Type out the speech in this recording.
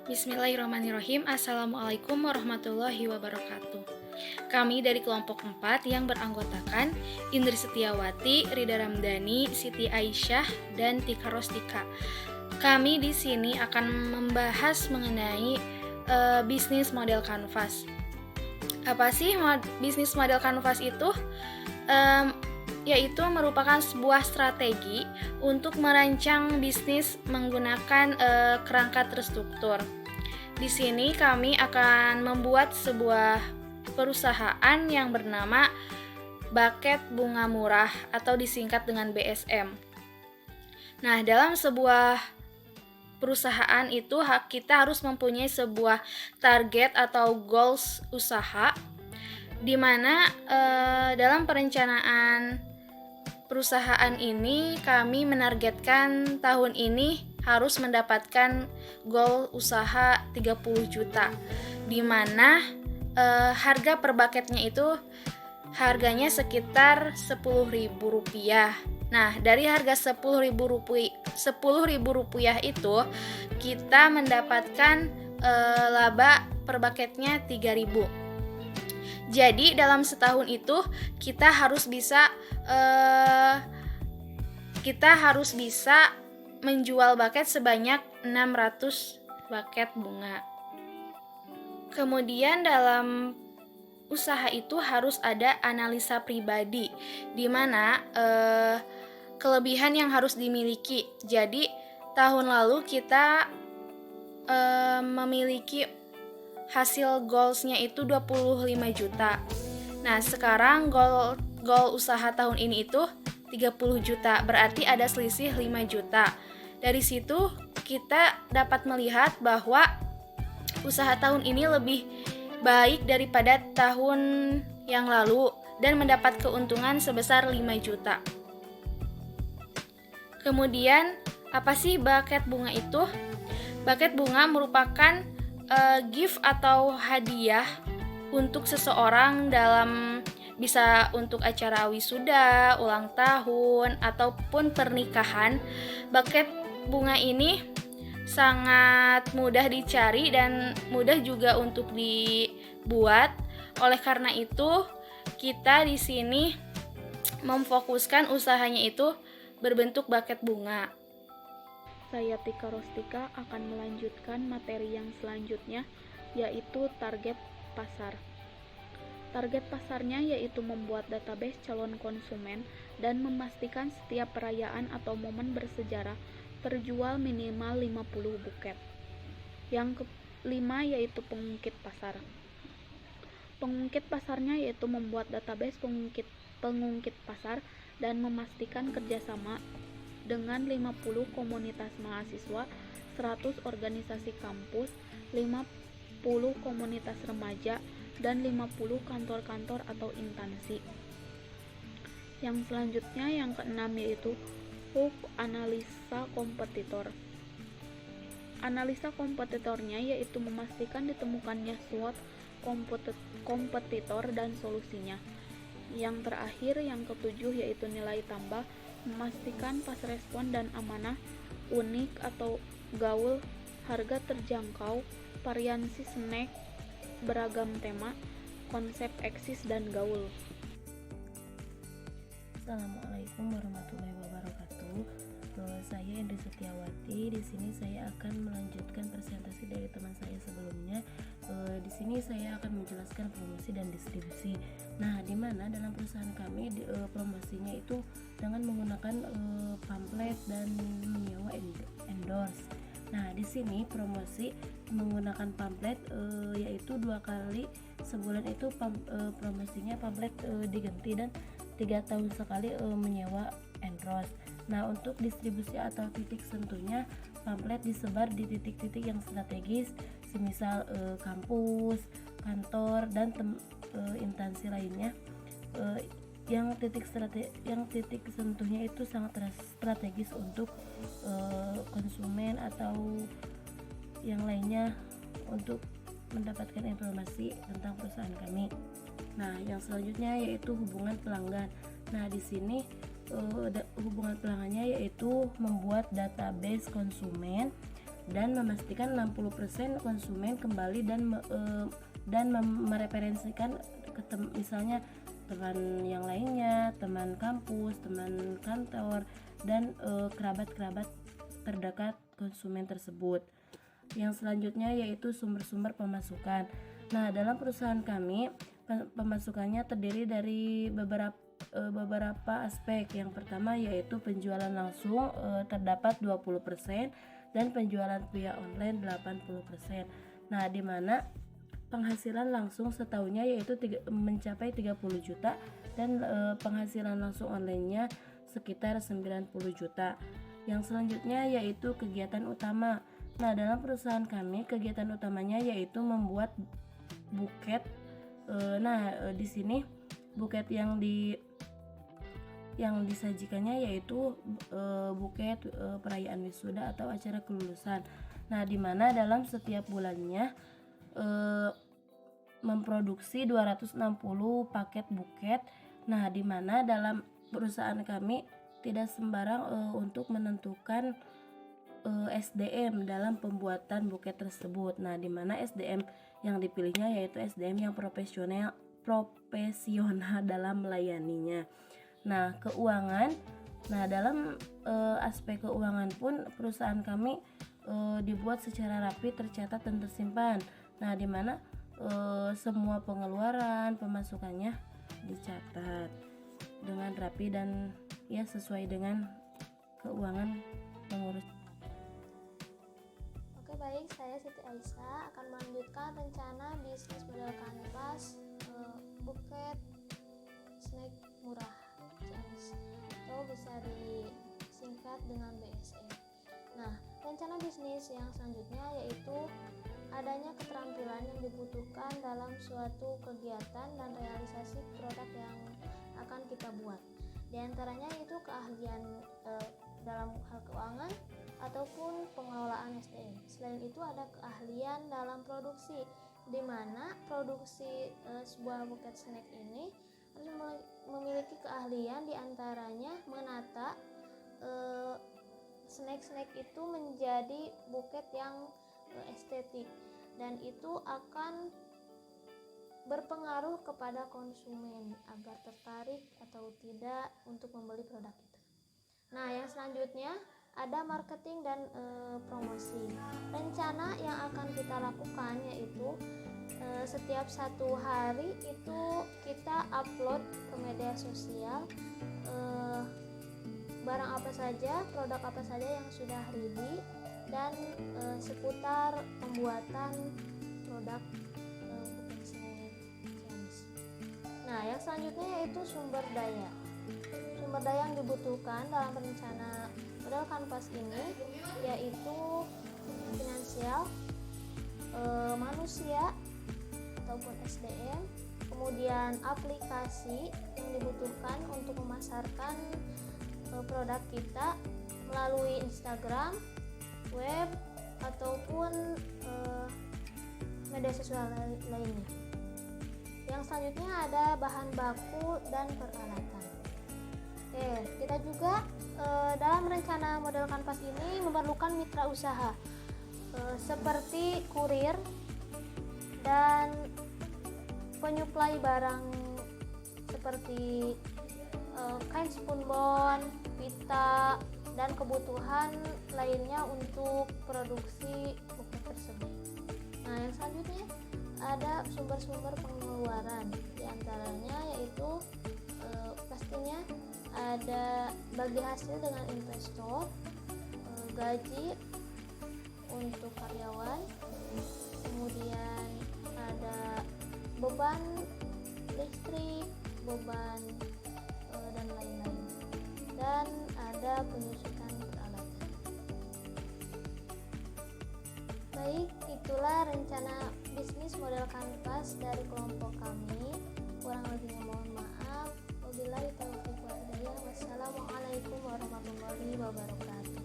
Bismillahirrahmanirrahim. Assalamualaikum warahmatullahi wabarakatuh. Kami dari kelompok 4 yang beranggotakan Indri Setiawati, Rida Ramdhani, Siti Aisyah, dan Tika Rostika. Kami di sini akan membahas mengenai bisnis model kanvas. Apa sih bisnis model kanvas itu? Yaitu merupakan sebuah strategi untuk merancang bisnis menggunakan kerangka terstruktur. Di sini kami akan membuat sebuah perusahaan yang bernama Buket Bunga Murah atau disingkat dengan BSM. Nah, dalam sebuah perusahaan itu kita harus mempunyai sebuah target atau goals usaha, di mana dalam perencanaan perusahaan ini kami menargetkan tahun ini harus mendapatkan goal usaha 30 juta, di mana harga per bucketnya itu harganya sekitar Rp10.000. Nah, dari harga Rp10.000 itu kita mendapatkan laba per bucketnya Rp3.000. Jadi dalam setahun itu kita harus bisa menjual buket sebanyak 600 buket bunga. Kemudian dalam usaha itu harus ada analisa pribadi, di mana kelebihan yang harus dimiliki. Jadi tahun lalu kita memiliki hasil goalsnya itu 25 juta. Nah, sekarang goal usaha tahun ini itu 30 juta, berarti ada selisih 5 juta. Dari situ kita dapat melihat bahwa usaha tahun ini lebih baik daripada tahun yang lalu dan mendapat keuntungan sebesar 5 juta. Kemudian, apa sih buket bunga itu? Buket bunga merupakan gift atau hadiah untuk seseorang bisa untuk acara wisuda, ulang tahun, ataupun pernikahan. Buket bunga ini sangat mudah dicari dan mudah juga untuk dibuat. Oleh karena itu, kita di sini memfokuskan usahanya itu berbentuk buket bunga. Saya Tika Rostika akan melanjutkan materi yang selanjutnya, yaitu target pasar. Target pasarnya yaitu membuat database calon konsumen dan memastikan setiap perayaan atau momen bersejarah terjual minimal 50 buket. Yang kelima yaitu pengungkit pasar. Pengungkit pasarnya yaitu membuat database pengungkit pasar dan memastikan kerjasama dengan 50 komunitas mahasiswa, 100 organisasi kampus, 50 komunitas remaja, dan 50 kantor-kantor atau instansi. Yang selanjutnya yang keenam yaitu analisa kompetitor. Analisa kompetitornya yaitu memastikan ditemukannya SWOT kompetitor dan solusinya. Yang terakhir yang ketujuh yaitu nilai tambah, memastikan pas respon dan amanah, unik atau gaul, harga terjangkau, variasi snack, beragam tema, konsep eksis dan gaul. Assalamualaikum warahmatullahi wabarakatuh. Saya Indri Setiawati. Di sini saya akan melanjutkan presentasi dari teman saya sebelumnya. Di sini saya akan menjelaskan promosi dan distribusi. Nah, di mana dalam perusahaan kami promosinya itu dengan menggunakan pamflet dan menyewa endorse. Nah, di sini promosi menggunakan pamflet yaitu 2 kali sebulan itu promosinya pamflet diganti dan 3 tahun sekali menyewa endorse. Nah, untuk distribusi atau titik sentuhnya pamflet disebar di titik-titik yang strategis, semisal kampus, kantor, dan instansi lainnya. Yang titik sentuhnya itu sangat strategis untuk konsumen atau yang lainnya untuk mendapatkan informasi tentang perusahaan kami. Nah, yang selanjutnya yaitu hubungan pelanggan. Nah, di sini hubungan pelanggannya yaitu membuat database konsumen dan memastikan 60% konsumen kembali dan mereferensikan ke misalnya teman yang lainnya, teman kampus, teman kantor, dan kerabat-kerabat terdekat konsumen tersebut. Yang selanjutnya yaitu sumber-sumber pemasukan. Nah, dalam perusahaan kami pemasukannya terdiri dari beberapa aspek. Yang pertama yaitu penjualan langsung terdapat 20% dan penjualan via online 80%. Nah, di mana penghasilan langsung setahunnya yaitu mencapai 30 juta dan penghasilan langsung online-nya sekitar 90 juta. Yang selanjutnya yaitu kegiatan utama. Nah, dalam perusahaan kami kegiatan utamanya yaitu membuat buket. Di sini buket yang disajikannya yaitu buket perayaan wisuda atau acara kelulusan. Nah, di mana dalam setiap bulannya memproduksi 260 paket buket. Nah, di mana dalam perusahaan kami tidak sembarang untuk menentukan SDM dalam pembuatan buket tersebut. Nah, di mana SDM yang dipilihnya yaitu SDM yang profesional dalam melayaninya. Nah, keuangan. Nah, dalam aspek keuangan pun perusahaan kami dibuat secara rapi, tercatat dan tersimpan. Nah, di mana semua pengeluaran, pemasukannya dicatat dengan rapi dan ya sesuai dengan keuangan pengurus. Oke, baik, saya Siti Aisyah akan melanjutkan rencana bisnis model kanvas buket snack murah Ciamis, atau bisa disingkat dengan BSM. Nah, rencana bisnis yang selanjutnya yaitu adanya keterampilan yang dibutuhkan dalam suatu kegiatan dan realisasi produk yang akan kita buat. Di antaranya itu keahlian dalam hal keuangan ataupun pengelolaan SDM. Selain itu ada keahlian dalam produksi, di mana produksi sebuah buket snack ini harus memiliki keahlian, di antaranya menata snack-snack itu menjadi buket yang estetik, dan itu akan berpengaruh kepada konsumen agar tertarik atau tidak untuk membeli produk itu. Nah, yang selanjutnya ada marketing dan promosi. Rencana yang akan kita lakukan yaitu setiap 1 hari itu kita upload ke media sosial barang apa saja, produk apa saja yang sudah ready, dan seputar pembuatan produk buket snack Ciamis. Nah, yang selanjutnya yaitu sumber daya. Sumber daya yang dibutuhkan dalam rencana model kanvas ini yaitu finansial, manusia ataupun SDM, kemudian aplikasi yang dibutuhkan untuk memasarkan produk kita melalui Instagram, web, ataupun media sosial lainnya. Yang selanjutnya ada bahan baku dan peralatan. Kita juga dalam rencana model kanvas ini memerlukan mitra usaha seperti kurir dan penyuplai barang seperti kain spunbond, pita, dan kebutuhan lainnya untuk produksi buket tersebut. Nah, yang selanjutnya ada sumber-sumber pengeluaran, diantaranya yaitu pastinya ada bagi hasil dengan investor, gaji untuk karyawan, kemudian ada beban listrik, beban dan lain-lain, dan ada penyusutan peralatan. Baik, itulah rencana bisnis model kanvas dari kelompok kami. Kurang lebihnya mohon maaf. Wabillahi taufiq wal hidayah. Wassalamualaikum warahmatullahi wabarakatuh.